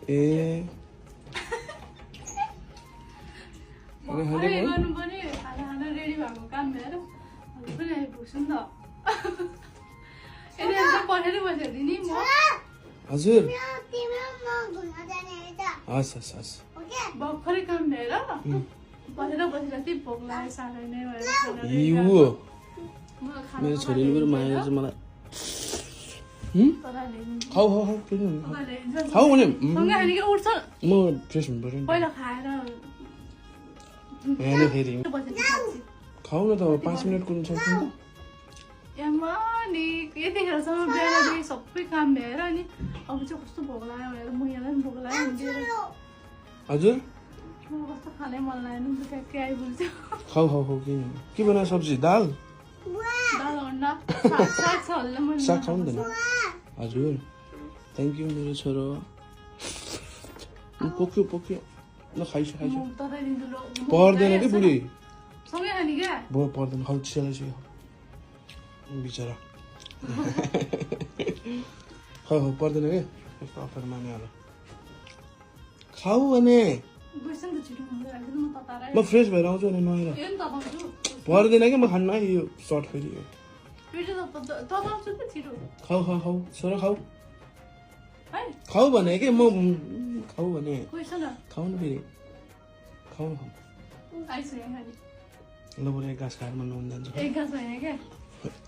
ए गर्नु पनि खाना रेडी भएको काम हेर पनि आइपुग्छु नि त यिनीहरू पढेर बसेर दिने म हजुर हस् हस् हस् भर्खरै काम भएर बसेर त्यही भोक लाग्यो साह्रै नै मेरो छोरीले पनि माया गर्छ मलाई खाऊ खाऊ खाऊ खाऊ भने म फ्रेस हुनु पर्यो पहिला खाएर फेरि खाऊ न त 5 मिनट कुर्नु सक्छ नि नि यतिखेरसम्म बिहानदेखि सबै काम भ्याएर अनि अब चाहिँ कस्तो भोक लाग्यो भनेर म यहाँलाई पनि भोक लाग्यो हजुर कस्तो खानै मन लागेन नि त के आइपुग्छ खाऊ खाऊ खाऊ के बनायो सब्जी दाल अन्डा साग छ होला साग खाऊ नि त हजुर थ्याङ्क यू मेरो छोरो पोक्यो पोक्यो ल खाइसु खाइसु पर्दैन कि बुढी सँगै खाने क्या पर्दैन खाऊ चिसो बिचरा खाऊ खाऊ पर्दैन क्या यस्तो अफर माने होला खाऊ भने म फ्रेस भएर आउँछु अनि नुहाएर पर्दैन कि म खान्न है यो सर्ट फेरि खाऊ खाऊ खाऊ छोरा खाऊ खाऊ भने कि म खाऊ भने खाऊ न फेरि खाऊ न खाऊ ल बरु एक घाँस खाएर म नुहाउनु जान्छु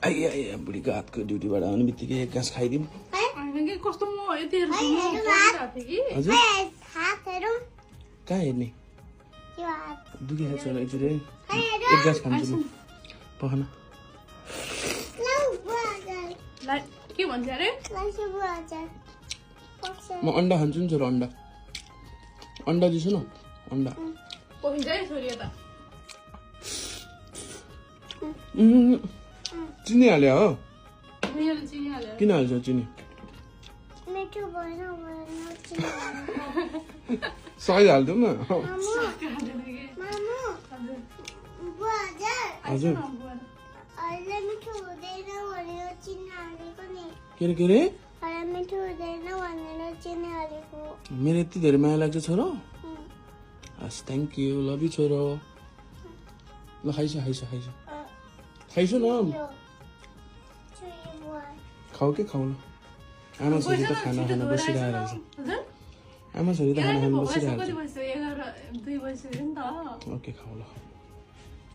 आइया आइया बुढीको हातको ड्युटीबाट आउने बित्तिकै एक घाँस खाइदिउँ कस्तो म कहाँ हेर्ने दुखिरहेको छ एकचोटि एक घाँस खान्छु म पखन के भन्छ अरे म अन्डा खान्छु नि छोरो अन्डा अन्डा दिन्छु न अन्डा चिनी हाल्यो हो किन हाल्छ चिनी सही हालिदिउँ न हजुर के अरे मेरो यति धेरै माया लाग्छ छोरो हस् थ्याङ्क यू लभ यू छोरो ल खाइस खाइस खाइस खाइस न खाऊ के खाऊ ल आमा छोरी त खाना खान बसिरहेको रहेछ आमा छोरी त खाना खान बसिरहेको छ ओके खाऊ ल